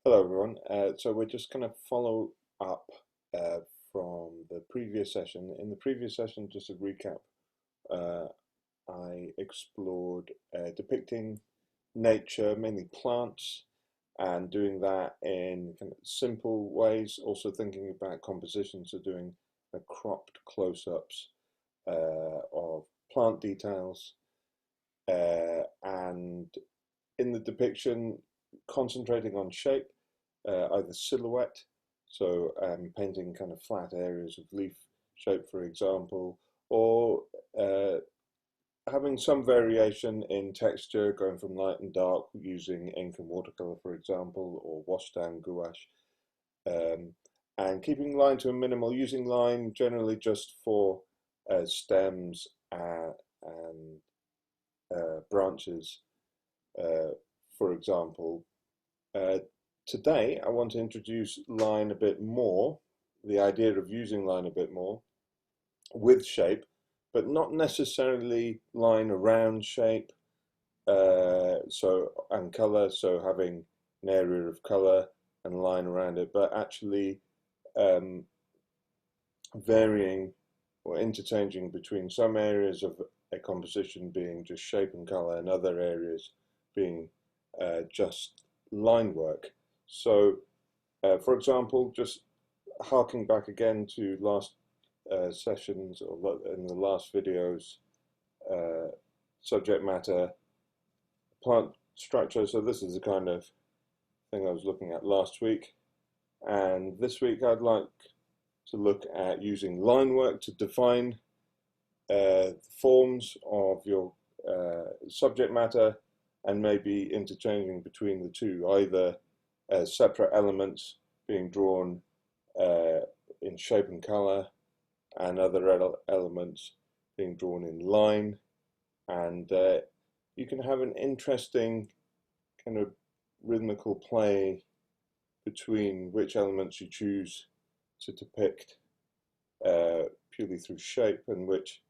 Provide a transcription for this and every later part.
Hello everyone. So we're just going to follow up from the previous session. In the previous session, just a recap, uh, I explored depicting nature, mainly plants, and doing that in kind of simple ways. Also thinking about composition, so doing cropped close-ups of plant details, and in the depiction, concentrating on shape, either silhouette, so painting kind of flat areas of leaf shape, for example, or having some variation in texture, going from light and dark using ink and watercolour, for example, or wash down gouache, um, and keeping line to a minimal, using line generally just for stems and branches, uh, for example. Uh, Today, I want to introduce line a bit more, the idea of using line a bit more with shape, but not necessarily line around shape, and color, so having an area of color and line around it, but actually um, varying or interchanging between some areas of a composition being just shape and color and other areas being just line work. So, for example, just harking back again to last sessions or in the last videos, uh, subject matter, plant structure. So this is the kind of thing I was looking at last week. And this week I'd like to look at using line work to define forms of your subject matter and maybe interchanging between the two, either separate elements being drawn in shape and color and other elements being drawn in line. And you can have an interesting kind of rhythmical play between which elements you choose to depict purely through shape and which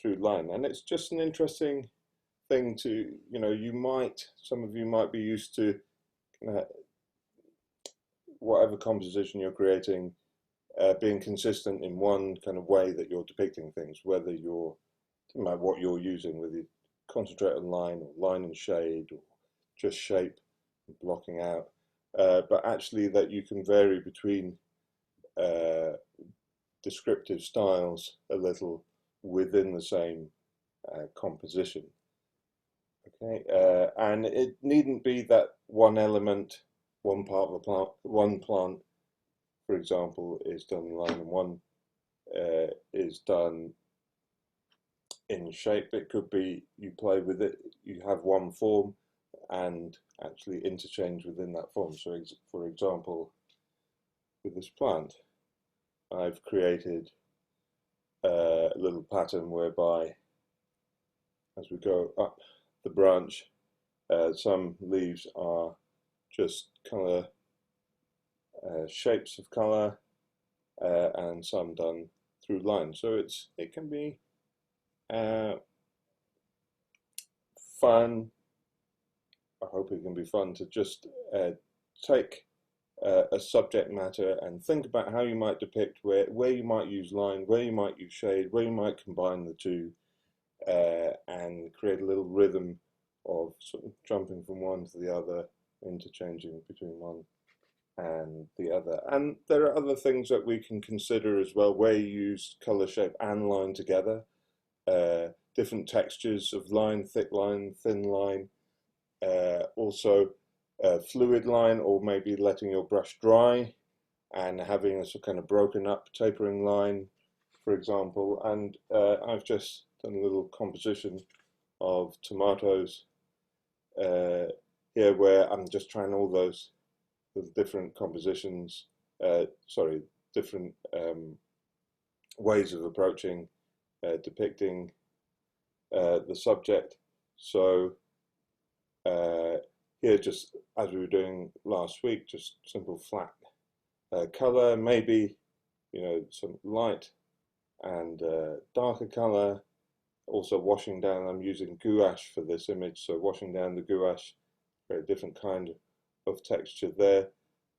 through line. And it's just an interesting thing to, some of you might be used to uh, whatever composition you're creating being consistent in one kind of way that you're depicting things, whether you're, no matter what you're using, whether you concentrate on line or line and shade or just shape and blocking out, but actually that you can vary between uh, descriptive styles a little within the same composition. Okay, and it needn't be that one element, one part of a plant, one plant, for example, is done in line and one is done in shape. It could be you play with it, you have one form and actually interchange within that form. So, for example, with this plant, I've created a little pattern whereby as we go up the branch, some leaves are just colour, shapes of colour, and some done through line. So it can be fun. I hope it can be fun to just take a subject matter and think about how you might depict where you might use line, where you might use shade, where you might combine the two, and create a little rhythm of sort of jumping from one to the other, interchanging between one and the other. And there are other things that we can consider as well, where you use color, shape, and line together. Different textures of line, thick line, thin line, also fluid line, or maybe letting your brush dry and having a kind of broken up tapering line, for example. And I've just done a little composition of tomatoes here where I'm just trying all those different compositions, different ways of approaching depicting the subject. So here, just as we were doing last week, just simple flat color, maybe some light and darker color. Also washing down, I'm using gouache for this image, so washing down the gouache, very different kind of texture there.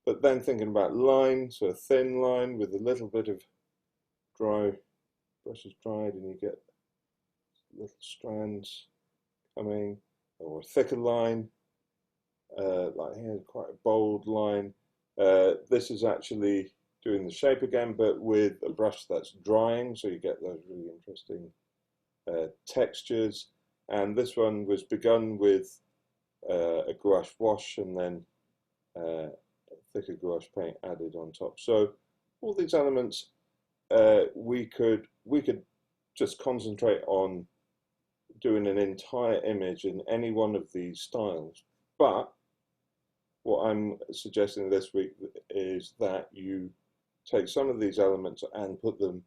But then thinking about line, so a thin line with a little bit of dry, brush is dried and you get little strands coming, or a thicker line, like here, quite a bold line. This is actually doing the shape again, but with a brush that's drying, so you get those really interesting textures. And this one was begun with a gouache wash and then thicker gouache paint added on top. So all these elements, we could just concentrate on doing an entire image in any one of these styles. But what I'm suggesting this week is that you take some of these elements and put them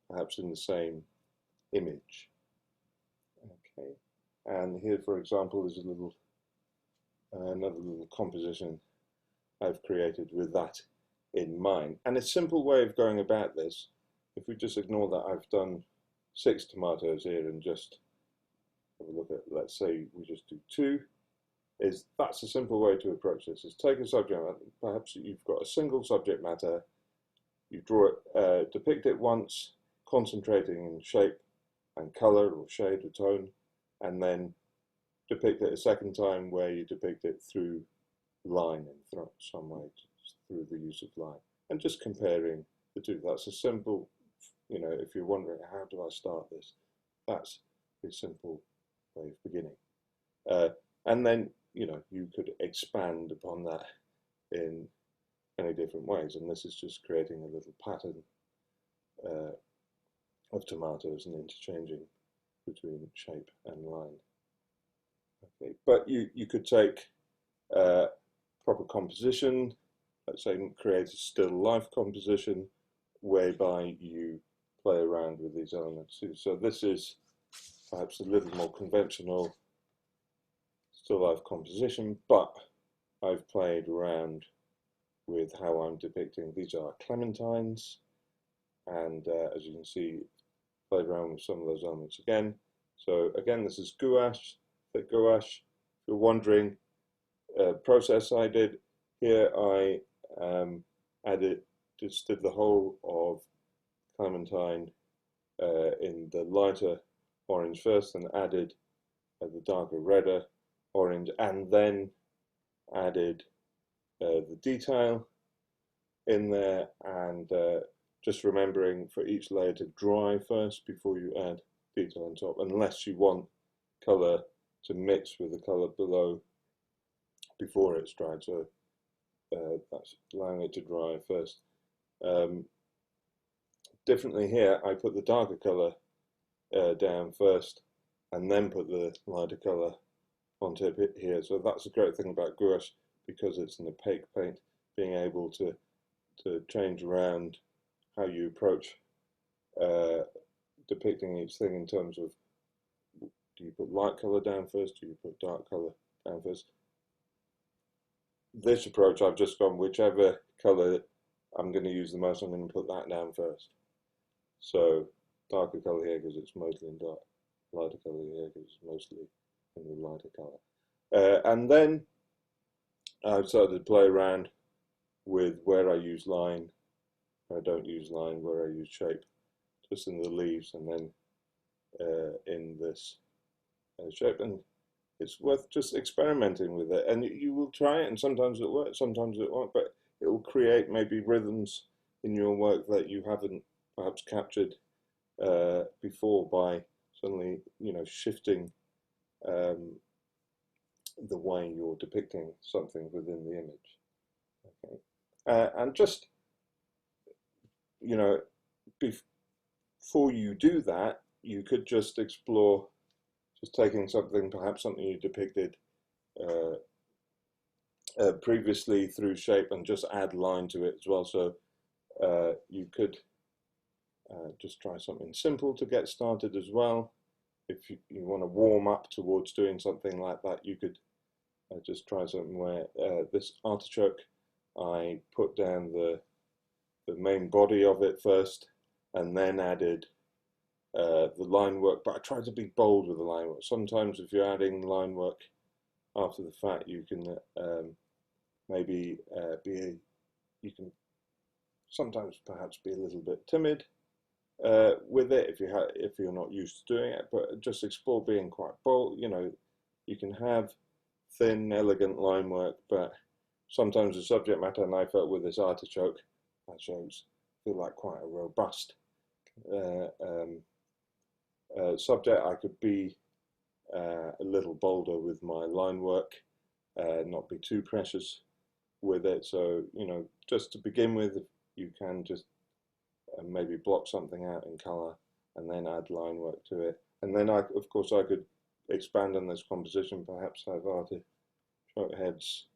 perhaps in the same image. Okay, and here, for example, is a little another little composition I've created with that in mind. And a simple way of going about this, if we just ignore that I've done 6 tomatoes here and just have a look at, let's say we just do 2, that's a simple way to approach this, is take a subject matter, perhaps you've got a single subject matter, you draw it, depict it once, concentrating in shape and colour or shade or tone, and then depict it a second time where you depict it through line in some way, through the use of line, and just comparing the two. That's a simple, if you're wondering how do I start this, that's a simple way of beginning. And then, you could expand upon that in many different ways, and this is just creating a little pattern of tomatoes and interchanging between shape and line. Okay, but you could take proper composition, let's say create a still life composition whereby you play around with these elements too. So this is perhaps a little more conventional still life composition, but I've played around with how I'm depicting. These are clementines, and as you can see, played around with some of those elements again. So again, this is gouache, thick gouache. If you're wondering, process I did here, I just did the whole of clementine in the lighter orange first, and added the darker redder orange, and then added the detail in there, and just remembering for each layer to dry first before you add detail on top, unless you want colour to mix with the colour below before it's dried. So that's allowing it to dry first. Differently here, I put the darker colour down first and then put the lighter colour on tip here. So that's a great thing about gouache, because it's an opaque paint, being able to change around how you approach depicting each thing in terms of, do you put light colour down first, do you put dark colour down first? This approach, I've just gone whichever colour I'm going to use the most, I'm going to put that down first. So darker colour here because it's mostly in dark, lighter colour here because it's mostly in the lighter colour. And then I've started to play around with where I use line, where I don't use line, where I use shape, just in the leaves, and then in this shape. And it's worth just experimenting with it, and you will try it, and sometimes it works, sometimes it won't, but it will create maybe rhythms in your work that you haven't perhaps captured before, by suddenly shifting the way you're depicting something within the image. Okay, and just before you do that, you could just explore just taking something, perhaps something you depicted previously through shape, and just add line to it as well. So you could just try something simple to get started as well. If you want to warm up towards doing something like that, you could just try something where this artichoke, I put down the main body of it first, and then added the line work, but I try to be bold with the line work. Sometimes if you're adding line work after the fact, you can maybe you can sometimes perhaps be a little bit timid with it if you're not used to doing it, but just explore being quite bold. You know, you can have thin, elegant line work, but sometimes the subject matter, and I felt with this artichoke, that shows feel like quite a robust subject. I could be a little bolder with my line work, not be too precious with it. So, you know, just to begin with, you can just maybe block something out in color and then add line work to it. And then of course I could expand on this composition, perhaps have artichoke heads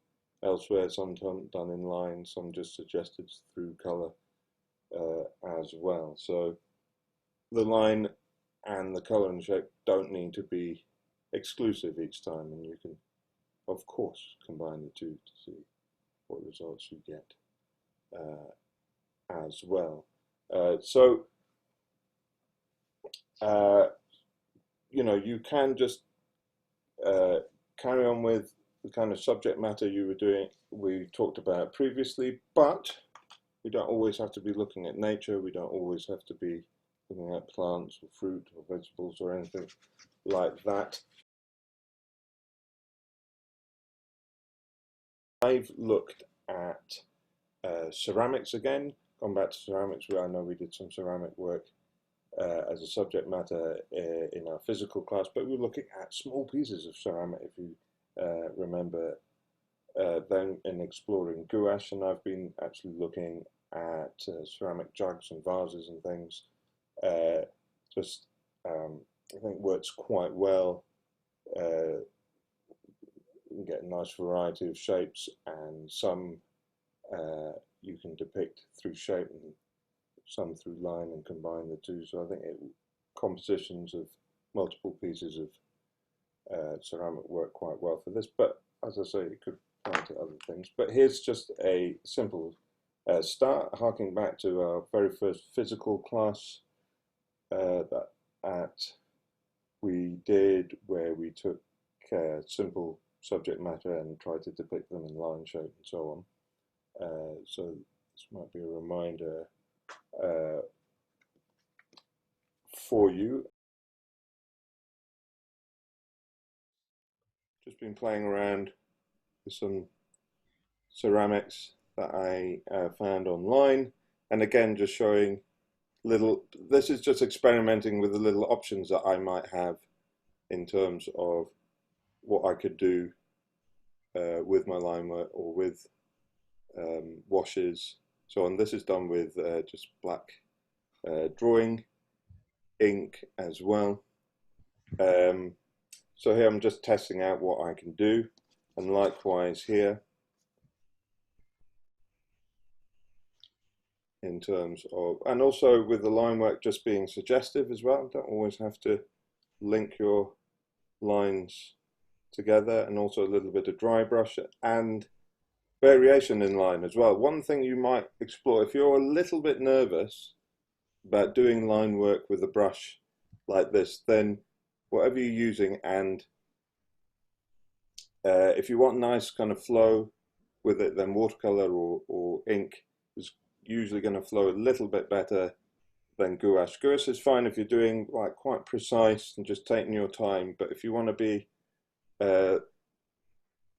elsewhere, some done in line, some just suggested through color as well. So the line and the color and shape don't need to be exclusive each time, and you can of course combine the two to see what results you get as well. You know, you can just carry on with the kind of subject matter you were doing, we talked about previously, but we don't always have to be looking at nature. We don't always have to be looking at plants or fruit or vegetables or anything like that. I've looked at ceramics again, gone back to ceramics, where I know we did some ceramic work as a subject matter in our physical class, but we're looking at small pieces of ceramic, if you remember, then in exploring gouache, and I've been actually looking at ceramic jugs and vases and things. I think works quite well. You can get a nice variety of shapes, and some you can depict through shape and some through line and combine the two. So I think compositions of multiple pieces of ceramic work quite well for this. But as I say, it could apply to other things. But here's just a simple start, harking back to our very first physical class that we did, where we took simple subject matter and tried to depict them in line, shape, and so on. So this might be a reminder for you. Just been playing around with some ceramics that I found online, and again just showing this is just experimenting with the little options that I might have in terms of what I could do with my line work or with washes, so on. This is done with just black drawing ink as well. So here I'm just testing out what I can do, and likewise here in terms of, and also with the line work just being suggestive as well. Don't always have to link your lines together, and also a little bit of dry brush and variation in line as well. One thing you might explore if you're a little bit nervous about doing line work with a brush like this, then whatever you're using, and if you want nice kind of flow with it, then watercolor or ink is usually going to flow a little bit better than gouache. Gouache is fine if you're doing like quite precise and just taking your time, but if you want to be a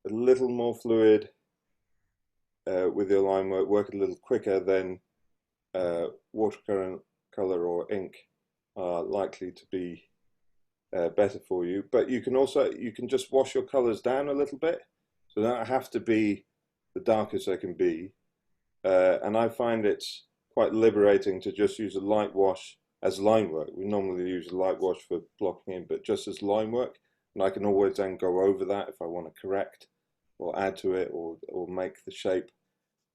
little more fluid with your line work, work a little quicker, then watercolor or ink are likely to be better for you. But you can just wash your colors down a little bit, so they don't have to be the darkest they can be. And I find it's quite liberating to just use a light wash as line work. We normally use a light wash for blocking in, but just as line work, and I can always then go over that if I want to correct or add to it, or make the shape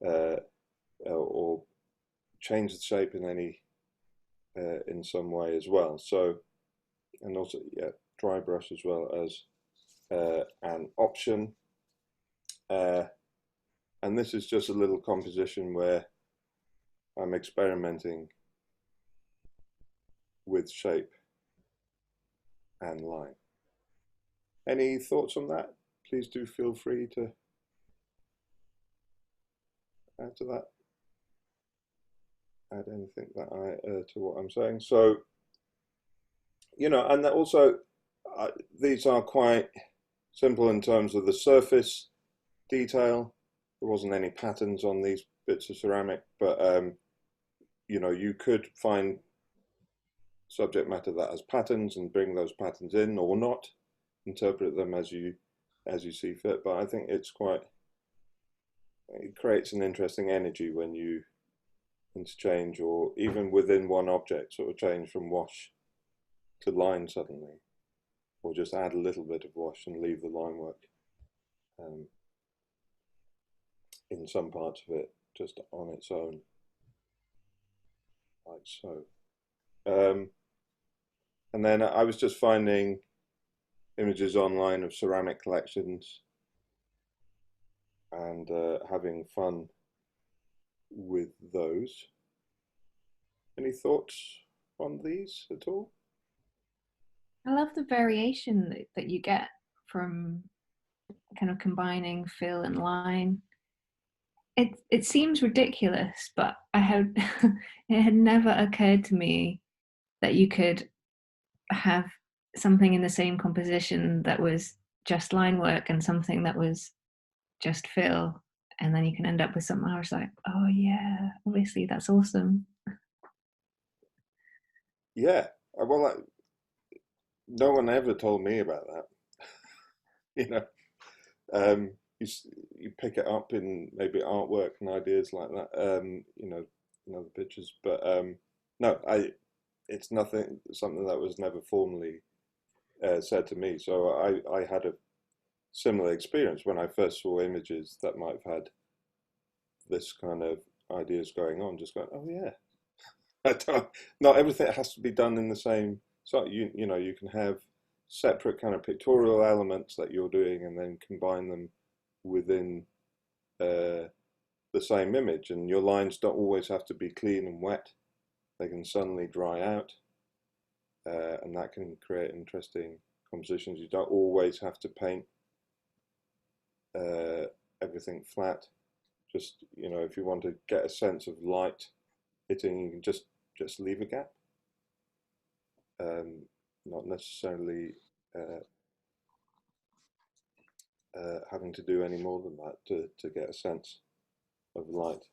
or change the shape in any in some way as well. So, and also, yeah, dry brush as well as an option. And this is just a little composition where I'm experimenting with shape and line. Any thoughts on that? Please do feel free to add to that? Add anything that to what I'm saying? So, and that also these are quite simple in terms of the surface detail. There wasn't any patterns on these bits of ceramic, but you could find subject matter that has patterns and bring those patterns in or not, interpret them as you see fit. But I think it creates an interesting energy when you interchange, or even within one object, sort of change from wash to line suddenly, or just add a little bit of wash and leave the line work in some parts of it just on its own, like so. And then I was just finding images online of ceramic collections and having fun with those. Any thoughts on these at all? I love the variation that you get from kind of combining fill and line. It seems ridiculous, but I had it had never occurred to me that you could have something in the same composition that was just line work and something that was just fill, and then you can end up with something. I was like, oh yeah, obviously that's awesome. Yeah, well, no one ever told me about that. you know, you pick it up in maybe artwork and ideas like that. In other pictures, but no, it's something that was never formally said to me. So I had a similar experience when I first saw images that might have had this kind of ideas going on. Just going, oh yeah, not everything has to be done in the same. So you can have separate kind of pictorial elements that you're doing, and then combine them within the same image. And your lines don't always have to be clean and wet; they can suddenly dry out, and that can create interesting compositions. You don't always have to paint everything flat. Just if you want to get a sense of light hitting, you can just leave a gap. Not necessarily having to do any more than that to get a sense of light.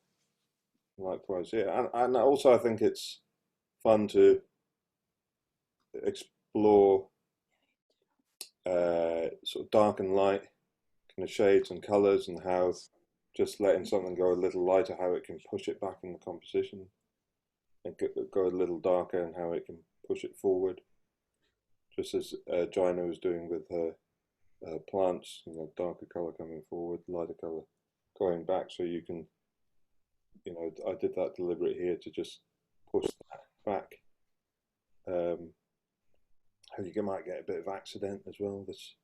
Likewise, yeah, and also I think it's fun to explore sort of dark and light kind of shades and colors, and how just letting something go a little lighter, how it can push it back in the composition, and go a little darker, and how it can push it forward. Just as Gina was doing with her plants, darker color coming forward, lighter color going back. So you can, I did that deliberate here to just push that back. You might get a bit of accident as well. This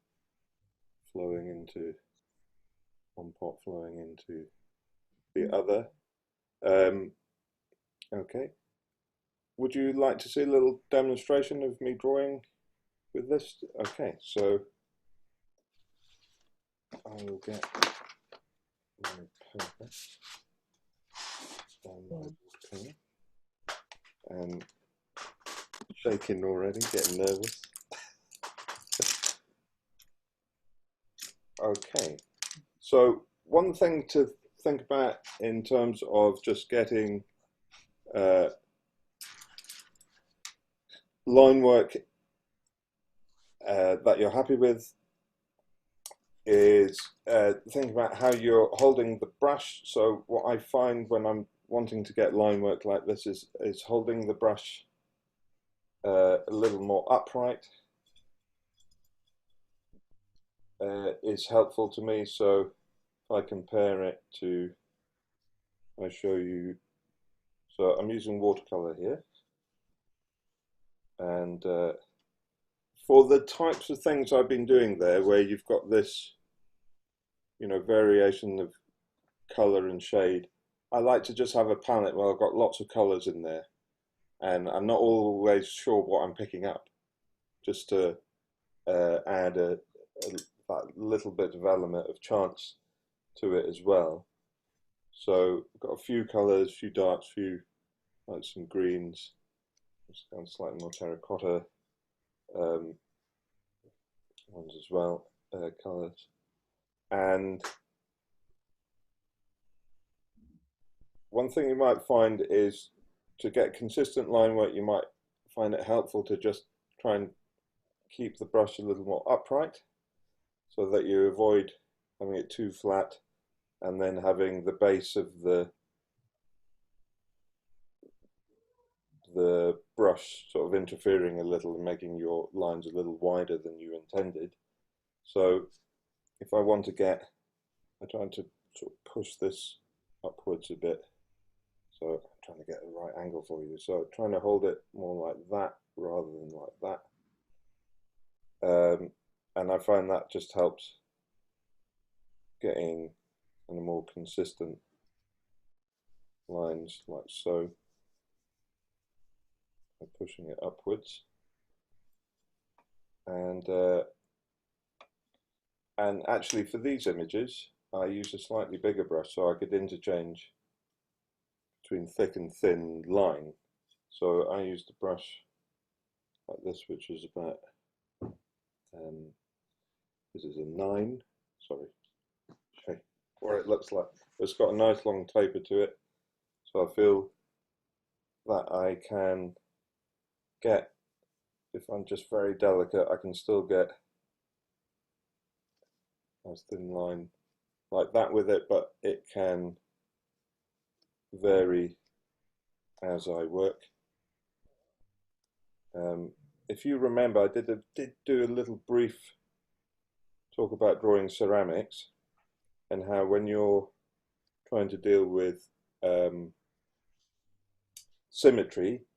flowing into one pot, flowing into the other. Okay. Would you like to see a little demonstration of me drawing with this? Okay, so I will get my paper and my watercolour, and shaking already, getting nervous. Okay, so one thing to think about in terms of just getting line work that you're happy with is think about how you're holding the brush. So what I find when I'm wanting to get line work like this is holding the brush a little more upright is helpful to me. So if I compare it to, I show you, so I'm using watercolor here, and for the types of things I've been doing there, where you've got this, variation of color and shade, I like to just have a palette where I've got lots of colors in there, and I'm not always sure what I'm picking up, just to add that little bit of element of chance to it as well. So I've got a few colours, a few darks, a few like some greens, just kind of slightly more terracotta ones as well, colours. And one thing you might find is to get consistent line work, you might find it helpful to just try and keep the brush a little more upright so that you avoid having it too flat and then having the base of the brush sort of interfering a little and making your lines a little wider than you intended. So if I want to get, I'm trying to sort of push this upwards a bit. So I'm trying to get the right angle for you. So trying to hold it more like that rather than like that. And I find that just helps getting kind of more consistent lines like so. I'm pushing it upwards. And actually for these images, I use a slightly bigger brush so I could interchange between thick and thin line. So I used a brush like this, which is about, this is a 9, sorry, okay, or it looks like. It's got a nice long taper to it, so I feel that I can get, if I'm just very delicate, I can still get a nice thin line like that with it, but it can vary as I work. If you remember, I did do a little brief talk about drawing ceramics and how when you're trying to deal with symmetry,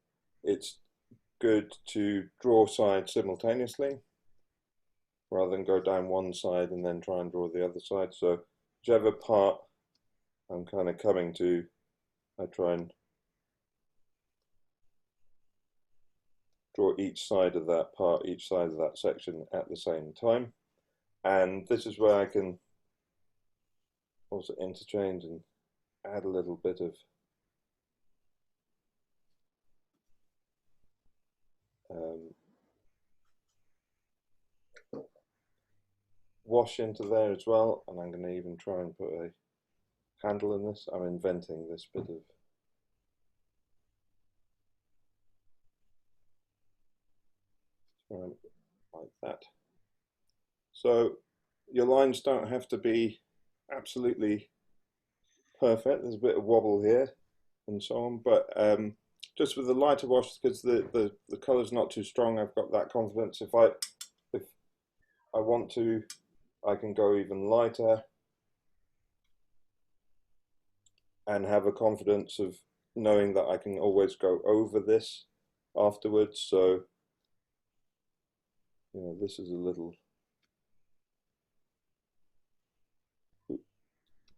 it's good to draw sides simultaneously rather than go down one side and then try and draw the other side. So whichever part I'm kind of coming to, I try and draw each side of that part, each side of that section at the same time. And this is where I can also interchange and add a little bit of wash into there as well. And I'm going to even try and put a handle in this. I'm inventing this bit of like that. So your lines don't have to be absolutely perfect. There's a bit of wobble here and so on, but just with the lighter wash, because the colour's not too strong, I've got that confidence. If I want to, I can go even lighter and have a confidence of knowing that I can always go over this afterwards. So, you know, this is a little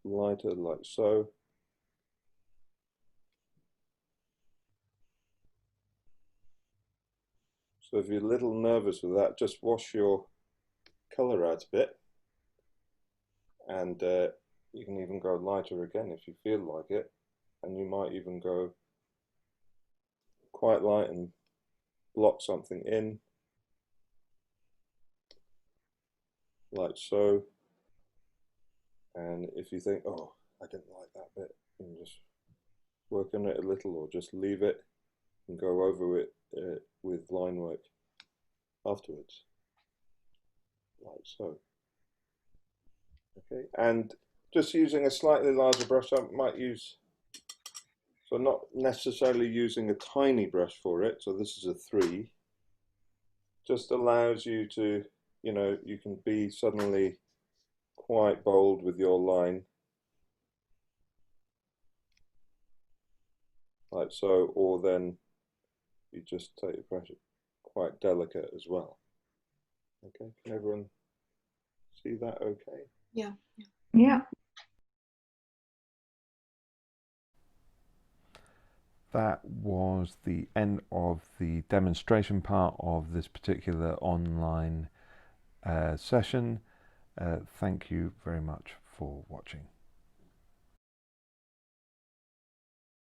lighter like so. So if you're a little nervous with that, just wash your colour out a bit, and you can even go lighter again if you feel like it, and you might even go quite light and block something in like so. And if you think, oh, I didn't like that bit, you can just work on it a little or just leave it and go over it with line work afterwards like so. Okay, and just using a slightly larger brush, I might use, so not necessarily using a tiny brush for it, so this is a 3, just allows you to, you know, you can be suddenly quite bold with your line like so, or then you just take your brush quite delicate as well. Okay, can everyone see that okay? Yeah. Yeah. That was the end of the demonstration part of this particular online session. Thank you very much for watching.